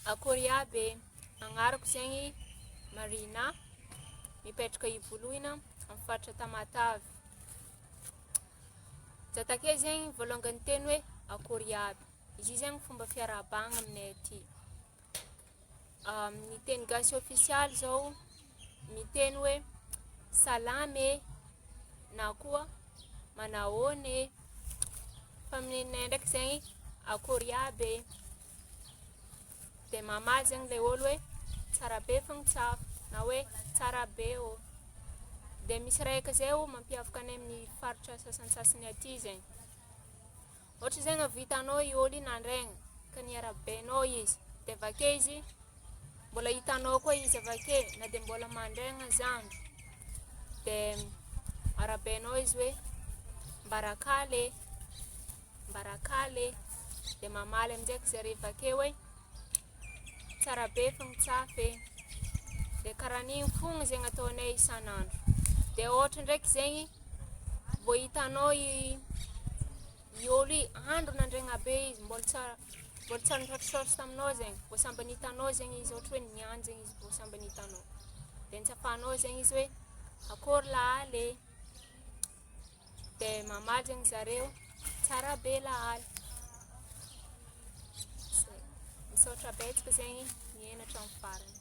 Akory aby agnarako zegny Marina, mipetraka Ivoloina amin'ny faritra Tamatavy. Za take zegny voalongany teny hoe akory aby. Izy io zegny fomba fiarabagna aminay aty. Ny teny gasy ofisialy zao miteny hoe salame na koa manahôny. Fa aminay ndraiky zegny akory aby. De mamaly zegny le olo hoe tsara be fogna tsafo na hoe tsara be ô. De misy raika zay o mampiavaka anay amin'ny faritra sasantsasany aty zegny. Ohatra zegny avitanao i olo nandraigna ka niarabenao izy, de avake izy mbola hitanao koa izy avake na de mbola mandraigna zandro, de arabenao izy hoe mbarakale, mbarakale. De mamaly aminjaiky zare avake hoe tsara be fogna tsafo e. De karan'igny fogna zegny ataonay isanandro. De ohatra ndraiky zegny vao hitanao i olo i andro nandraigna be izy mbola tsara nisaotrasaotra taminao zegny, vao sambany hitanao zegny izy ohatra hoe niany zegny izy vao sambany hitanao, de nitsapanao zegny izy hoe akory lahaly e. De mamaly zegny zareo tsara be lahaly. Misaotra betsaka zegny miaina hatramin'ny farany.